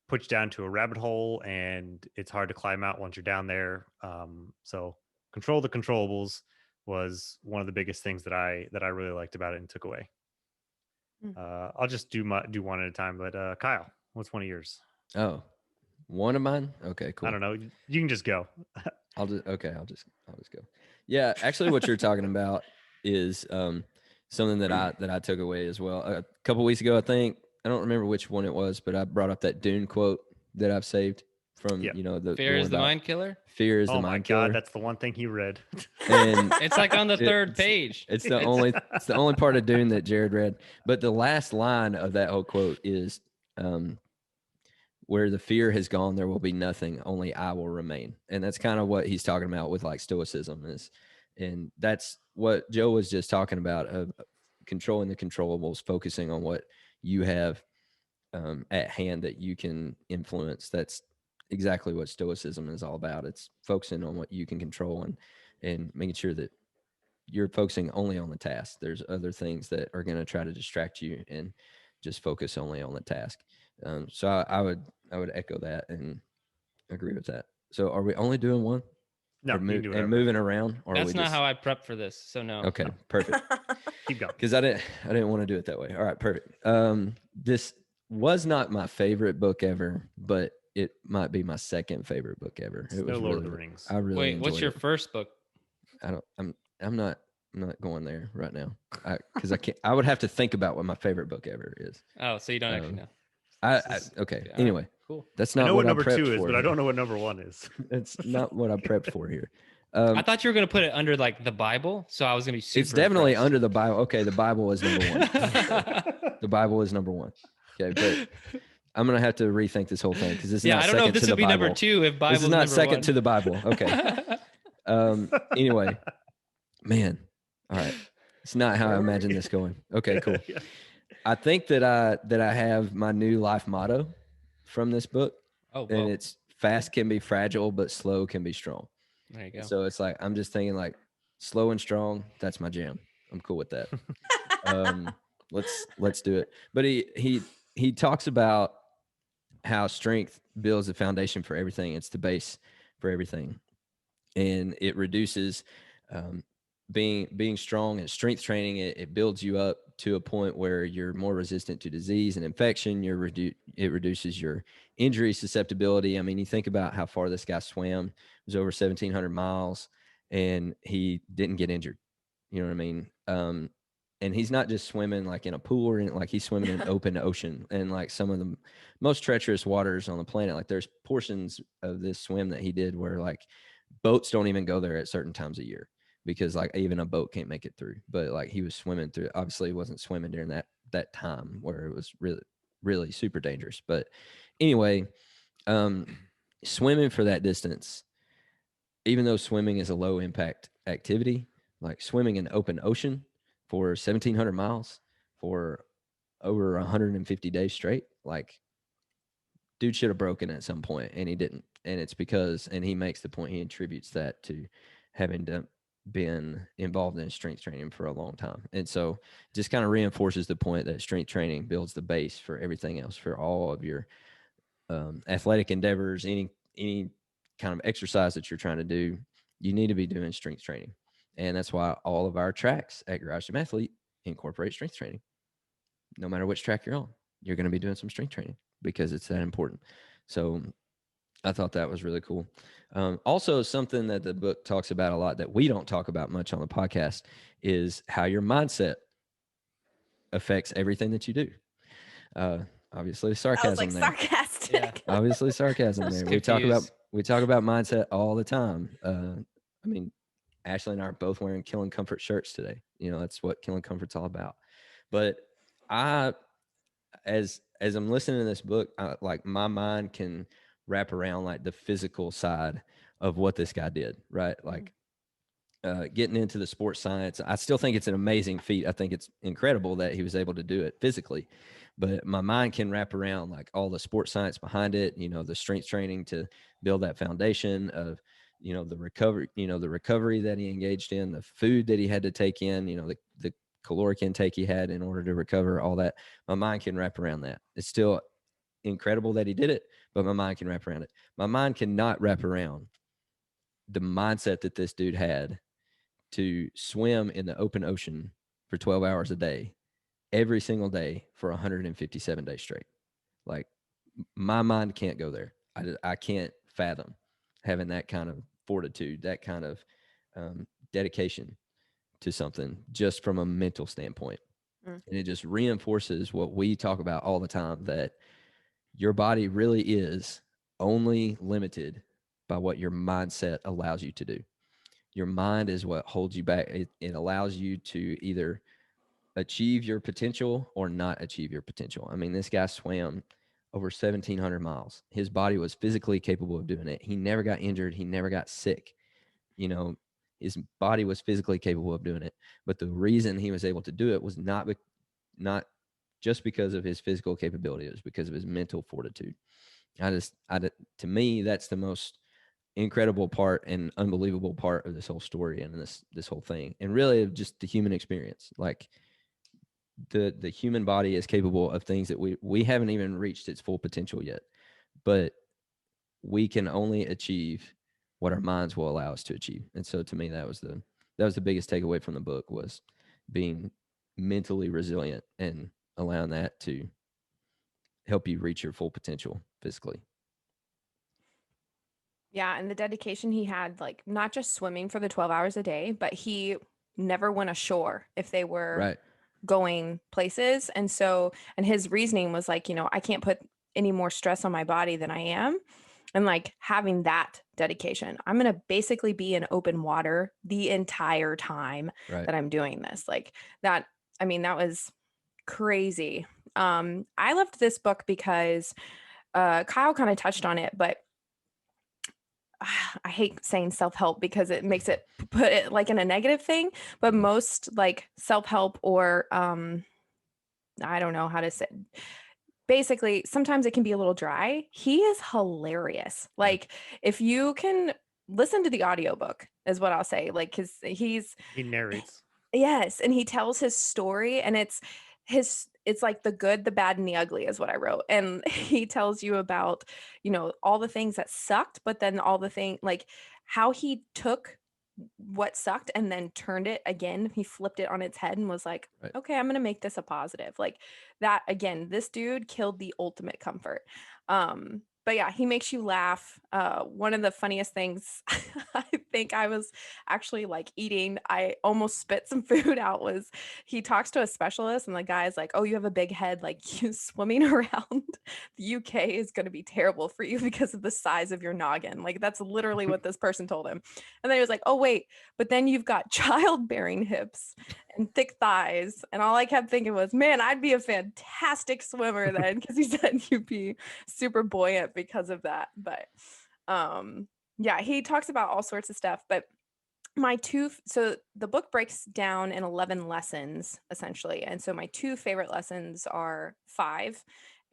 put you down to a rabbit hole and it's hard to climb out once you're down there. So control the controllables was one of the biggest things that I really liked about it and took away. I'll just do one at a time, but Kyle, what's one of yours? Oh, one of mine? Okay, cool. I don't know. You can just go. I'll just go. Yeah, actually what you're talking about is something that I took away as well. A couple weeks ago, I think, I don't remember which one it was, but I brought up that Dune quote that I've saved from, the fear is the mind killer. Fear is the mind killer. Oh my God, that's the one thing he read. And it's like on the third page. It's the only part of Dune that Jerred read. But the last line of that whole quote is, where the fear has gone, there will be nothing, only I will remain. And that's kind of what he's talking about with like stoicism is. And that's what Joe was just talking about, of controlling the controllables, focusing on what you have at hand that you can influence. That's exactly what stoicism is all about. It's focusing on what you can control and making sure that you're focusing only on the task. There's other things that are going to try to distract you, and just focus only on the task. So I would echo that and agree with that. So are we only doing one? No, and moving around? Or that's not how I prepped for this. So no. Okay, perfect. Keep going. Because I didn't want to do it that way. All right, perfect. This was not my favorite book ever, but it might be my second favorite book ever. It was Lord of the Rings. I really Wait, what's your first book? I'm not going there right now. Because I can't. I would have to think about what my favorite book ever is. Oh, so you don't actually know. Okay. Anyway, right, cool. That's not I know what number 2 is, but here. I don't know what number 1 is. It's not what I prepped for here. I thought you were going to put it under like the Bible, so I was going to be super. It's definitely impressed. under the Bible. Okay, the Bible is number 1. The Bible is number 1. Okay, but I'm gonna have to rethink this whole thing because it's not. I don't know if this would be Bible. number 2 if Bible. This is not second 1. to the Bible. Okay. Anyway, man. All right. It's not how I imagine this going. Okay, cool. Yeah. I think that I have my new life motto from this book. Oh, and it's fast can be fragile, but slow can be strong. There you go. So it's like, I'm just thinking like slow and strong. That's my jam. I'm cool with that. Let's do it. But he talks about how strength builds the foundation for everything. It's the base for everything. And it reduces, being strong and strength training. It builds you up to a point where you're more resistant to disease and infection. It reduces your injury susceptibility. I mean, you think about how far this guy swam. It was over 1,700 miles, and he didn't get injured. You know what I mean? And he's not just swimming like in a pool or like he's swimming in open ocean and like some of the most treacherous waters on the planet. Like there's portions of this swim that he did where like boats don't even go there at certain times a year, because like even a boat can't make it through. But like he was swimming through. Obviously, he wasn't swimming during that time where it was really really super dangerous. But anyway, swimming for that distance, even though swimming is a low impact activity, like swimming in open ocean for 1,700 miles for over 150 days straight, like dude should have broken at some point and he didn't. And it's because, and he makes the point, he attributes that to having been involved in strength training for a long time. And so just kind of reinforces the point that strength training builds the base for everything else, for all of your athletic endeavors, any kind of exercise that you're trying to do, you need to be doing strength training. And that's why all of our tracks at Garage Gym Athlete incorporate strength training. No matter which track you're on, you're going to be doing some strength training because it's that important. So I thought that was really cool. Also, something that the book talks about a lot that we don't talk about much on the podcast is how your mindset affects everything that you do. Obviously, sarcasm there. Sarcastic. Yeah. Obviously, sarcasm there. We talk about mindset all the time. I mean, Ashley and I are both wearing Killing Comfort shirts today. You know, that's what Killing Comfort's all about. But as I'm listening to this book, like my mind can wrap around like the physical side of what this guy did, right? Like getting into the sports science. I still think it's an amazing feat. I think it's incredible that he was able to do it physically, but my mind can wrap around like all the sports science behind it, you know, the strength training to build that foundation of, you know, the recovery that he engaged in, the food that he had to take in, you know, the caloric intake he had in order to recover, all that. My mind can wrap around that. It's still incredible that he did it, but my mind can wrap around it. My mind cannot wrap around the mindset that this dude had to swim in the open ocean for 12 hours a day, every single day for 157 days straight. Like my mind can't go there. I can't fathom having that kind of fortitude, that kind of dedication to something just from a mental standpoint. And it just reinforces what we talk about all the time, that your body really is only limited by what your mindset allows you to do. Your mind is what holds you back. It allows you to either achieve your potential or not achieve your potential. I mean, this guy swam over 1,700 miles. His body was physically capable of doing it. He never got injured. He never got sick. You know, his body was physically capable of doing it. But the reason he was able to do it was not just because of his physical capability. It was because of his mental fortitude. To me, that's the most incredible part and unbelievable part of this whole story and this whole thing, and really just the human experience. Like the human body is capable of things that we haven't even reached its full potential yet, but we can only achieve what our minds will allow us to achieve. And so to me, that was the biggest takeaway from the book, was being mentally resilient and allowing that to help you reach your full potential physically. Yeah, and the dedication he had, like not just swimming for the 12 hours a day, but he never went ashore if they were going places. And so, and his reasoning was like, you know, I can't put any more stress on my body than I am. And like having that dedication, I'm going to basically be in open water the entire time that I'm doing this. Like that, I mean, that was crazy. I loved this book because Kyle kind of touched on it, but I hate saying self-help because it makes it put it like in a negative thing, but most like self-help or I don't know how to say. Basically, sometimes it can be a little dry. He is hilarious. Like if you can listen to the audiobook is what I'll say. Like cuz he narrates. Yes, and he tells his story, and it's like the good, the bad, and the ugly is what I wrote. And he tells you about, you know, all the things that sucked, but then all the thing like how he took what sucked and then turned it again. He flipped it on its head and was like, okay, I'm gonna make this a positive. Like that again, this dude killed the ultimate comfort. But yeah, he makes you laugh. One of the funniest things I think I was actually like eating, I almost spit some food out, was he talks to a specialist and the guy's like, oh, you have a big head, like you swimming around the UK is going to be terrible for you because of the size of your noggin. Like that's literally what this person told him. And then he was like, oh wait, but then you've got childbearing hips and thick thighs. And all I kept thinking was, man, I'd be a fantastic swimmer then, because he said you'd be super buoyant because of that. But yeah, he talks about all sorts of stuff. But so the book breaks down in 11 lessons essentially. And so my two favorite lessons are 5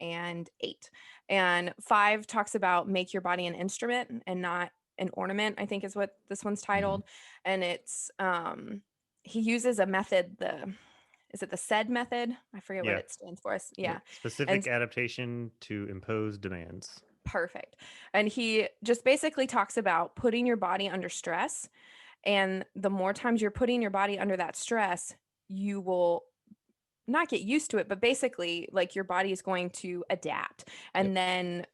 and 8. And 5 talks about make your body an instrument and not an ornament, I think is what this one's titled. And it's he uses a method, is it the SAID method? I forget what it stands for. Yeah. Specific adaptation to impose demands. Perfect. And he just basically talks about putting your body under stress. And the more times you're putting your body under that stress, you will not get used to it, but basically like your body is going to adapt and then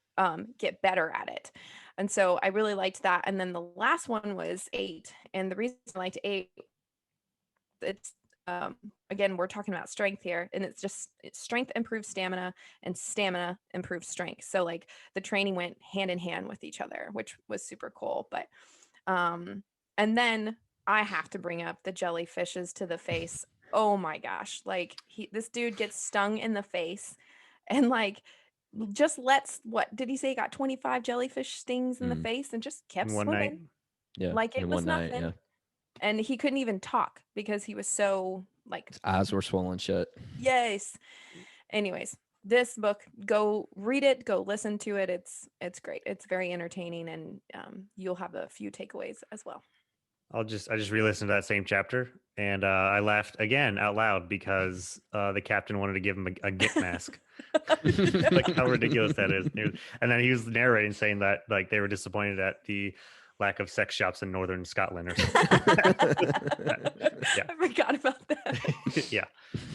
get better at it. And so I really liked that. And then the last one was 8. And the reason I liked 8, it's again, we're talking about strength here, and it's strength improves stamina and stamina improves strength. So like the training went hand in hand with each other, which was super cool. But and then I have to bring up the jellyfishes to the face. Oh my gosh. Like this dude gets stung in the face and like just what did he say? He got 25 jellyfish stings in the face and just kept swimming. Night. Yeah. Like it was nothing. Night, yeah. And he couldn't even talk because he was so like his eyes were swollen shut. Yes. Anyways, this book, go read it, go listen to it. It's great. It's very entertaining, and you'll have a few takeaways as well. I just re-listened to that same chapter, and I laughed again out loud because the captain wanted to give him a git mask. Like how ridiculous that is. And then he was narrating, saying that like they were disappointed at the lack of sex shops in northern Scotland or something. Yeah. I forgot about that. Yeah.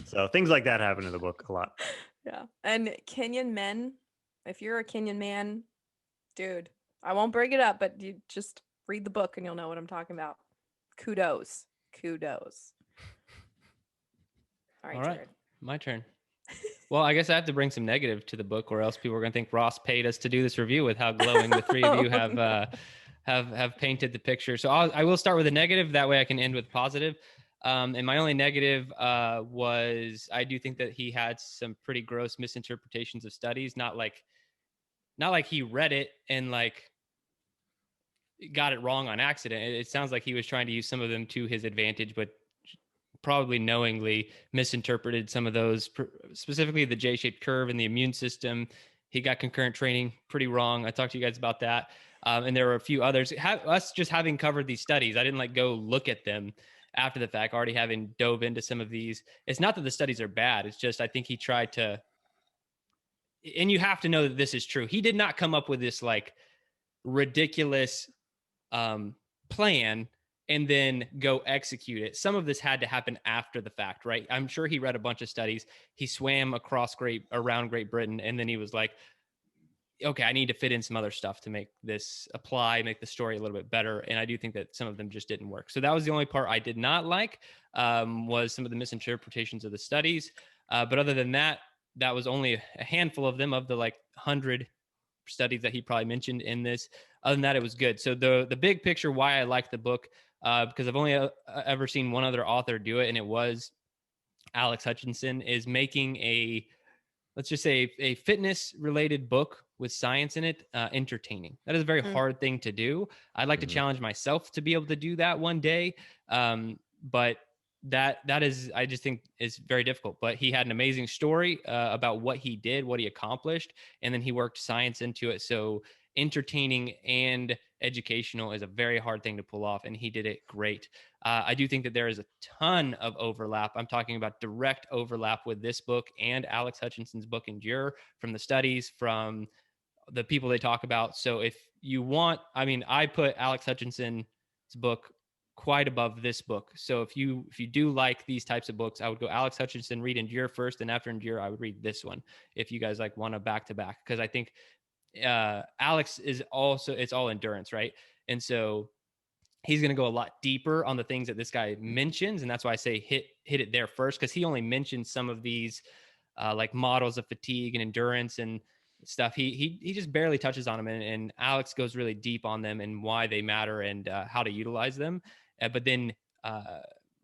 So things like that happen in the book a lot. Yeah. And Kenyan men, if you're a Kenyan man, dude, I won't bring it up, but you just read the book and you'll know what I'm talking about. Kudos. All right. Jerred. My turn. Well, I guess I have to bring some negative to the book, or else people are going to think Ross paid us to do this review with how glowing the three of you have painted the picture. So I will start with a negative. That way I can end with positive. And my only negative was I do think that he had some pretty gross misinterpretations of studies. Not like he read it and like got it wrong on accident. It sounds like he was trying to use some of them to his advantage, but probably knowingly misinterpreted some of those, specifically the J-shaped curve and the immune system. He got concurrent training pretty wrong. I talked to you guys about that. And there were a few others. Us just having covered these studies, I didn't like go look at them after the fact, already having dove into some of these. It's not that the studies are bad. It's just, I think he tried to, and you have to know that this is true. He did not come up with this like ridiculous plan and then go execute it. Some of this had to happen after the fact, right? I'm sure he read a bunch of studies. He swam around Great Britain, and then he was like, okay, I need to fit in some other stuff to make this make the story a little bit better. And I do think that some of them just didn't work. So that was the only part I did not like, was some of the misinterpretations of the studies. But other than that, that was only a handful of them, of the like 100 studies that he probably mentioned in this. Other than that, it was good. So the big picture, why I like the book, because I've only ever seen one other author do it, and it was Alex Hutchinson, is making let's just say a fitness related book with science in it, entertaining. That is a very hard thing to do. I'd like to challenge myself to be able to do that one day. But that is, I just think is very difficult. But he had an amazing story about what he did, what he accomplished, and then he worked science into it. So entertaining and educational is a very hard thing to pull off, and he did it great. I do think that there is a ton of overlap. I'm talking about direct overlap with this book and Alex Hutchinson's book in Jerred, from the studies, from the people they talk about. So if you want, I put Alex Hutchinson's book quite above this book. So if you do like these types of books, I would go Alex Hutchinson, read Endure first, and after Endure, I would read this one. If you guys like want a back to back, because I think Alex is also, it's all endurance, right? And so he's going to go a lot deeper on the things that this guy mentions. And that's why I say hit it there first, because he only mentions some of these like models of fatigue and endurance and stuff. He just barely touches on them. And Alex goes really deep on them and why they matter and how to utilize them. But then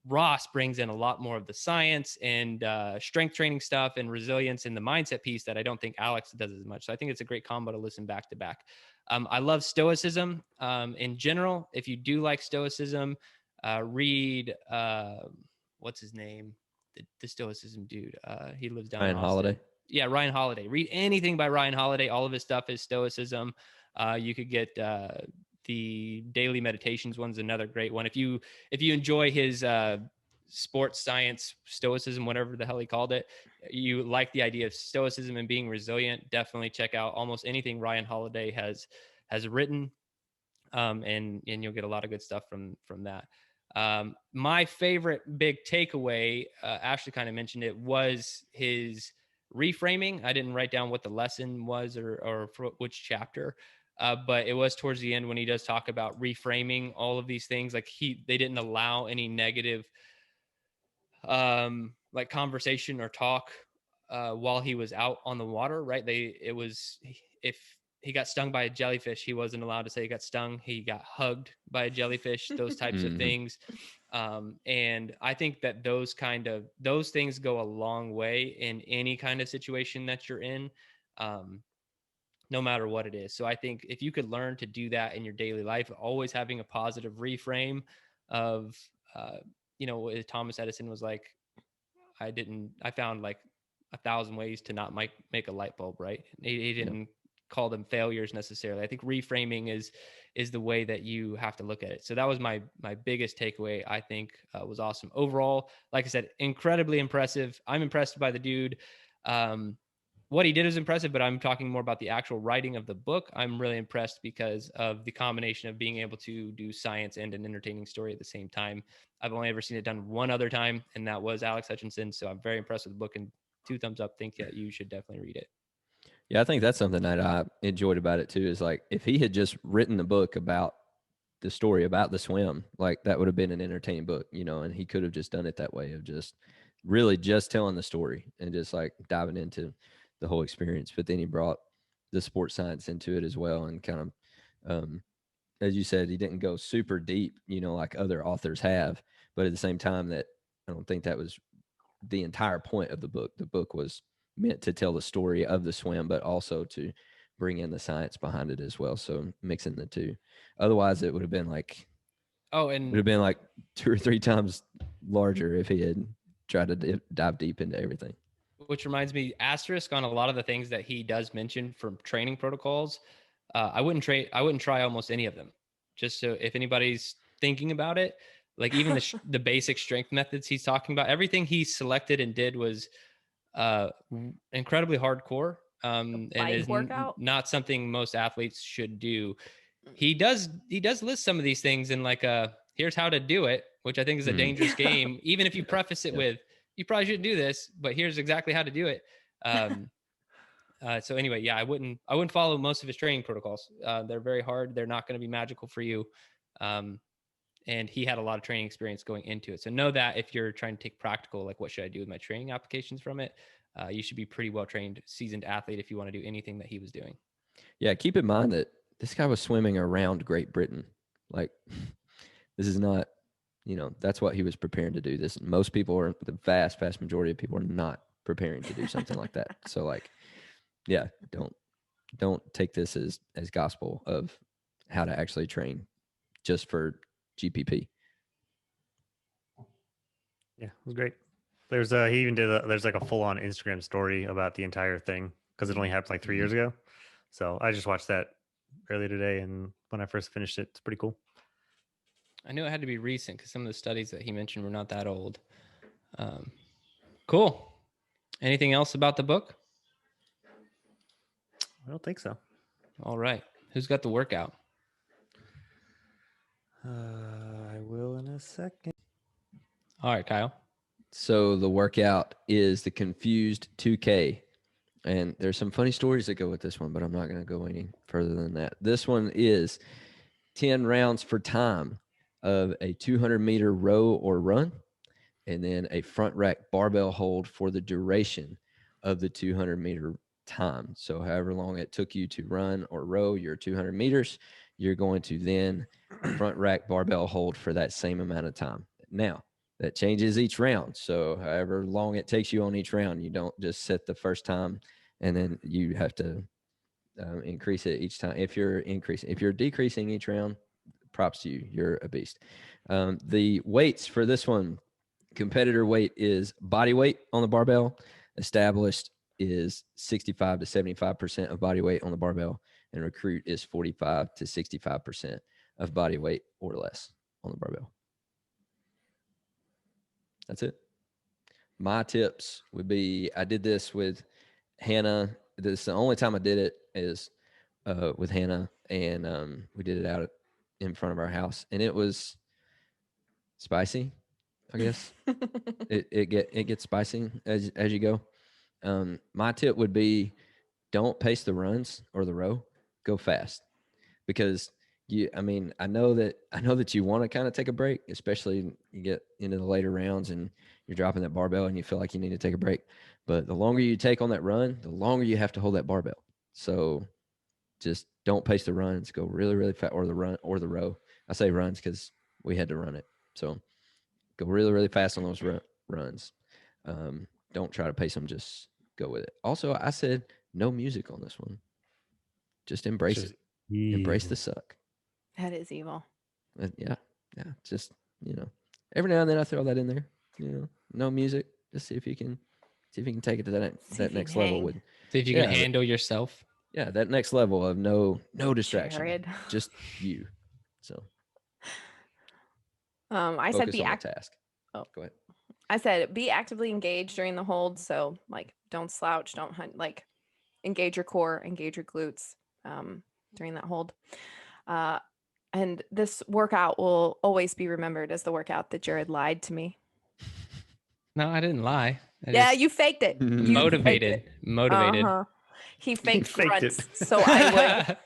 Ross brings in a lot more of the science and strength training stuff and resilience and the mindset piece that I don't think Alex does as much. So I think it's a great combo to listen back to back. I love Stoicism in general. If you do like Stoicism, read what's his name? The Stoicism dude. He lives down in Austin. Holiday. Yeah, Ryan Holiday. Read anything by Ryan Holiday. All of his stuff is Stoicism. You could get the daily meditations one's another great one. If you enjoy his sports science stoicism, whatever the hell he called it, you like the idea of stoicism and being resilient, definitely check out almost anything Ryan Holiday has written, and you'll get a lot of good stuff from that. My favorite big takeaway, Ashley kind of mentioned it, was his reframing. I didn't write down what the lesson was or for which chapter, but it was towards the end when he does talk about reframing all of these things. Like they didn't allow any negative like conversation or talk while he was out on the water, right? If he got stung by a jellyfish, he wasn't allowed to say he got stung. He got hugged by a jellyfish, those types of things. And I think that those things go a long way in any kind of situation that you're in, no matter what it is. So I think if you could learn to do that in your daily life, always having a positive reframe of, Thomas Edison was like, I found like 1,000 ways to not make a light bulb, right? He didn't call them failures necessarily. I think reframing is the way that you have to look at it. So that was my biggest takeaway. I think was awesome overall. Like I said, incredibly impressive. I'm impressed by the dude. What he did is impressive, but I'm talking more about the actual writing of the book. I'm really impressed because of the combination of being able to do science and an entertaining story at the same time. I've only ever seen it done one other time, and that was Alex Hutchinson. So I'm very impressed with the book, and 2 thumbs up. Think that you should definitely read it. Yeah, I think that's something that I enjoyed about it too, is like if he had just written the book about the story about the swim, like that would have been an entertaining book, and he could have just done it that way of just really just telling the story and just like diving into the whole experience. But then he brought the sports science into it as well, and kind of, as you said, he didn't go super deep, like other authors have. But at the same time, that I don't think that was the entire point of the book. The book was meant to tell the story of the swim, but also to bring in the science behind it as well. So mixing the two. Otherwise, it would have been like, it would have been like 2 or 3 times larger if he had tried to dive deep into everything. Which reminds me, asterisk on a lot of the things that he does mention from training protocols. I wouldn't try almost any of them. Just so if anybody's thinking about it, like even the basic strength methods he's talking about, everything he selected and did was incredibly hardcore, and is not something most athletes should do. He does list some of these things in like here's how to do it, which I think is a dangerous game. Even if you preface it with, you probably shouldn't do this, but here's exactly how to do it. So anyway, yeah, I wouldn't follow most of his training protocols. They're very hard. They're not going to be magical for you. And he had a lot of training experience going into it. So know that if you're trying to take practical, like what should I do with my training applications from it, you should be pretty well-trained, seasoned athlete if you want to do anything that he was doing. Yeah, keep in mind that this guy was swimming around Great Britain. Like this is not, that's what he was preparing to do. Most people are, the vast majority of people are not preparing to do something like that. So like, yeah, don't take this as gospel of how to actually train just for GPP. Yeah, it was great. There's he even did there's like a full-on Instagram story about the entire thing because it only happened like 3 years ago. So I just watched that earlier today, and when I first finished it, it's pretty cool. I knew it had to be recent because some of the studies that he mentioned were not that old. Cool. Anything else about the book? I don't think so. All right. Who's got the workout? I will in a second. All right, Kyle. So the workout is the Confused 2K. And there's some funny stories that go with this one, but I'm not going to go any further than that. This one is 10 rounds for time. of a 200-meter row or run, and then a front rack barbell hold for the duration of the 200-meter time. So however long it took you to run or row your 200 meters, you're going to then front rack barbell hold for that same amount of time. Now, that changes each round. So however long it takes you on each round, you don't just set the first time and then you have to increase it each time. If you're decreasing each round, props to you. You're a beast. The weights for this one, competitor weight is body weight on the barbell. Established is 65 to 75% of body weight on the barbell, and recruit is 45 to 65% of body weight or less on the barbell. That's it. My tips would be, I did this with Hannah. This is the only time I did it is with Hannah, and we did it out in front of our house, and it was spicy, I guess. it gets spicy as you go. My tip would be, don't pace the runs or the row. Go fast, because I know that you want to kind of take a break, especially you get into the later rounds and you're dropping that barbell and you feel like you need to take a break. But the longer you take on that run, the longer you have to hold that barbell. So just don't pace the runs. Go really, really fast, or the run or the row. I say runs because we had to run it. So go really, really fast on those runs. Don't try to pace them. Just go with it. Also, I said no music on this one. Just embrace it. Embrace the suck. That is evil. Yeah. Just, every now and then I throw that in there. No music. Just see if you can take it to that next level with. See if you can handle yourself. Yeah, that next level of no distraction. Jerred. Just you. So. I said be task. Oh, go ahead. I said be actively engaged during the hold. So don't slouch, don't hunt. Engage your core, engage your glutes during that hold. And this workout will always be remembered as the workout that Jerred lied to me. No, I didn't lie. You faked it. You motivated. Uh-huh. He faked grunts, so I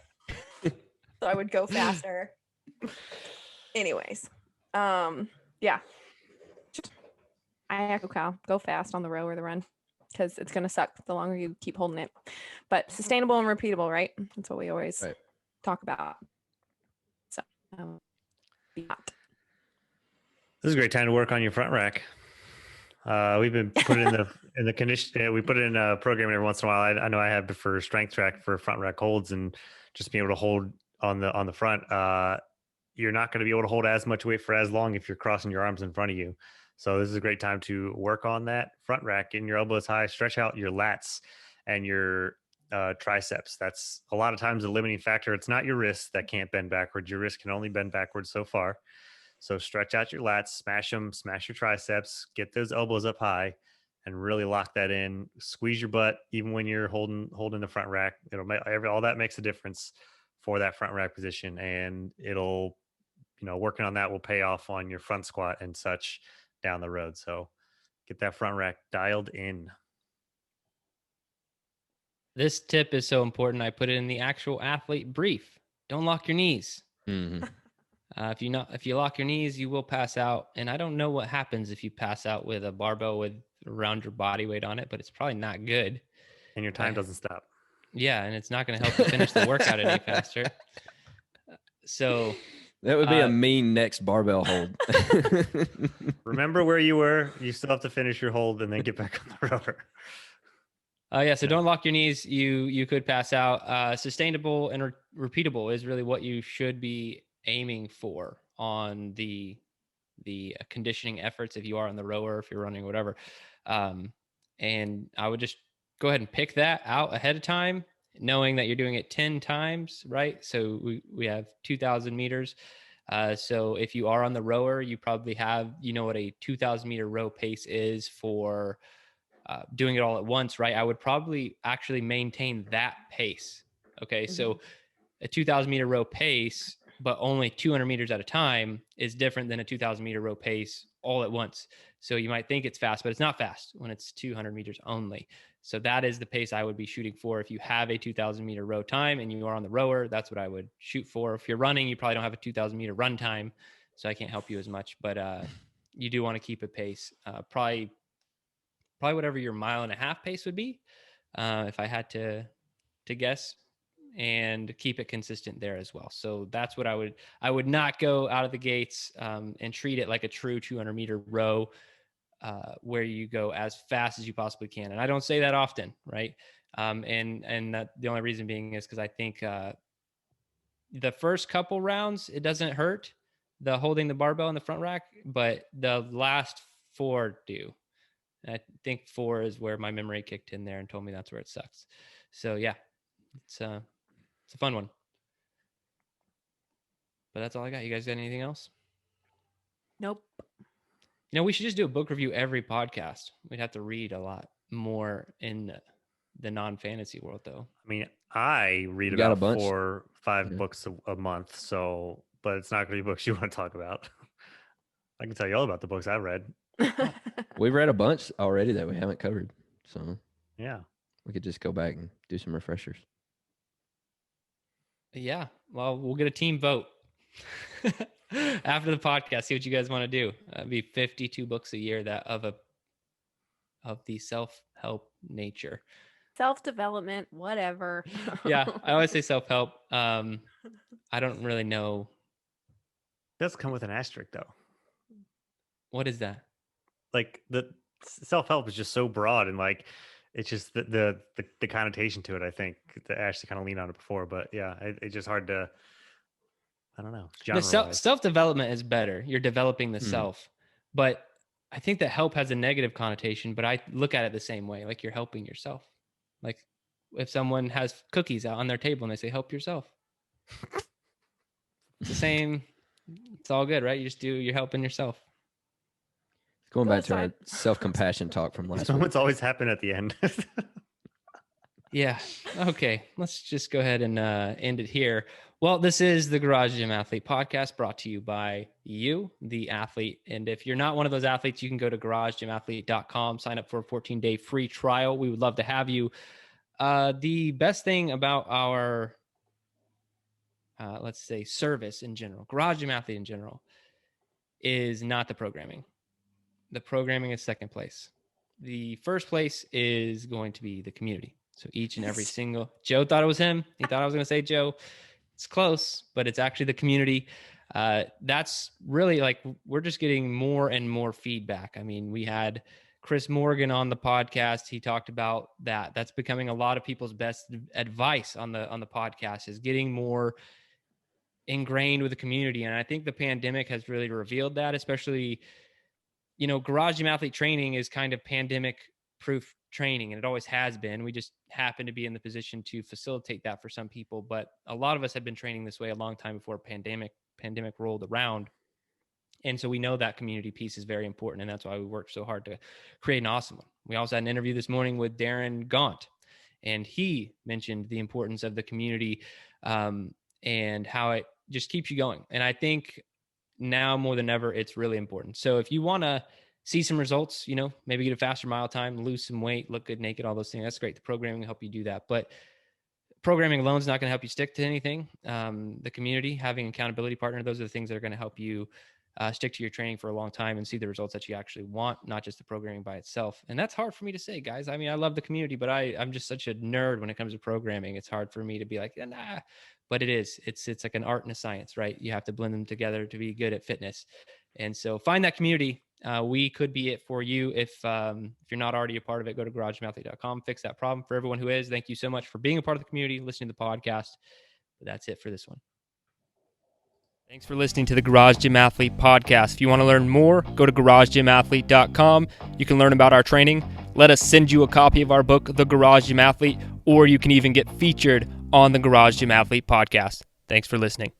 would go faster. Anyways, yeah. I echo Kyle. Go fast on the row or the run, because it's gonna suck the longer you keep holding it. But sustainable and repeatable, right? That's what we always talk about. So, this is a great time to work on your front rack. We've been putting in the condition. We put it in a program every once in a while. I know I have for strength track for front rack holds, and just being able to hold on the front. You're not going to be able to hold as much weight for as long if you're crossing your arms in front of you. So this is a great time to work on that front rack, getting your elbows high, stretch out your lats and your triceps. That's a lot of times the limiting factor. It's not your wrists that can't bend backwards. Your wrist can only bend backwards so far. So stretch out your lats, smash them, smash your triceps, get those elbows up high, and really lock that in. Squeeze your butt even when you're holding the front rack. It'll make all that makes a difference for that front rack position, and it'll, working on that will pay off on your front squat and such down the road. So get that front rack dialed in. This tip is so important. I put it in the actual athlete brief. Don't lock your knees. Mm-hmm. If you lock your knees, you will pass out. And I don't know what happens if you pass out with a barbell with around your body weight on it, but it's probably not good. And your time doesn't stop. Yeah, and it's not going to help you finish the workout any faster. So that would be a mean next barbell hold. Remember where you were. You still have to finish your hold and then get back on the rower. So don't lock your knees. You could pass out. Sustainable and repeatable is really what you should be aiming for on the conditioning efforts, if you are on the rower, if you're running, whatever. And I would just go ahead and pick that out ahead of time, knowing that you're doing it 10 times, right? So we have 2,000 meters. So if you are on the rower, you probably have, what a 2,000 meter row pace is for doing it all at once, right? I would probably actually maintain that pace. Okay. Mm-hmm. So a 2,000 meter row pace, but only 200 meters at a time, is different than a 2,000 meter row pace all at once. So you might think it's fast, but it's not fast when it's 200 meters only. So that is the pace I would be shooting for. If you have a 2,000 meter row time and you are on the rower, that's what I would shoot for. If you're running, you probably don't have a 2,000 meter run time. so I can't help you as much. But you do want to keep a pace, probably whatever your 1.5 mile pace would be, if I had to guess, and keep it consistent there as well. So that's what I would not go out of the gates and treat it like a true 200-meter row, where you go as fast as you possibly can. And I don't say that often, right? And that the only reason being is because I think the first couple rounds, it doesn't hurt, the holding the barbell in the front rack, but the last 4 do. And I think 4 is where my memory kicked in there and told me that's where it sucks. So yeah, it's a fun one. But that's all I got. You guys got anything else? Nope. We should just do a book review every podcast. We'd have to read a lot more in the non-fantasy world, though. I mean, I read about 4 or 5 books a month, so, but it's not going to be books you want to talk about. I can tell you all about the books I've read. We've read a bunch already that we haven't covered, so yeah, we could just go back and do some refreshers. Yeah, well, we'll get a team vote after the podcast. See what you guys want to do. It'd be 52 books a year that of the self-help nature, self-development, whatever. Yeah, I always say self-help. I don't really know. It does come with an asterisk, though. What is that? Like, the self-help is just so broad, and like it's just the connotation to it. I think that Ashley kind of leaned on it before, but yeah, it's just hard to, I don't know. The self-development is better. You're developing the self, but I think that help has a negative connotation, but I look at it the same way. Like, you're helping yourself. Like, if someone has cookies out on their table and they say, help yourself. It's the same. It's all good, right? You're helping yourself. Going back to our self-compassion talk from last week. What's always happened at the end. Yeah. Okay. Let's just go ahead and end it here. Well, this is the Garage Gym Athlete podcast, brought to you by you, the athlete. And if you're not one of those athletes, you can go to garagegymathlete.com, sign up for a 14-day free trial. We would love to have you. The best thing about our, let's say, service in general, Garage Gym Athlete in general, is not the programming. The programming is second place. The first place is going to be the community. So each and every single, Joe thought it was him. He thought I was going to say Joe. It's close, but it's actually the community. That's really, like, we're just getting more and more feedback. I mean, we had Chris Morgan on the podcast. He talked about that. That's becoming a lot of people's best advice on the podcast, is getting more ingrained with the community. And I think the pandemic has really revealed that, especially, Garage Gym Athlete training is kind of pandemic proof training, and it always has been. We just happen to be in the position to facilitate that for some people. But a lot of us have been training this way a long time before pandemic rolled around. And so we know that community piece is very important, and that's why we worked so hard to create an awesome one. We also had an interview this morning with Darren Gaunt, and he mentioned the importance of the community and how it just keeps you going. And I think now more than ever, it's really important. So if you want to see some results, maybe get a faster mile time, lose some weight, look good naked, all those things, that's great. The programming will help you do that. But programming alone is not going to help you stick to anything. The community, having an accountability partner, those are the things that are going to help you stick to your training for a long time and see the results that you actually want, not just the programming by itself. And that's hard for me to say, guys. I mean, I love the community, but I'm just such a nerd when it comes to programming. It's hard for me to be like, nah. But it is. It's like an art and a science, right? You have to blend them together to be good at fitness. And so find that community. We could be it for you. If you're not already a part of it, go to garagemathlete.com, fix that problem. For everyone who is, thank you so much for being a part of the community, listening to the podcast. But that's it for this one. Thanks for listening to the Garage Gym Athlete podcast. If you want to learn more, go to garagegymathlete.com. You can learn about our training. Let us send you a copy of our book, The Garage Gym Athlete, or you can even get featured on the Garage Gym Athlete podcast. Thanks for listening.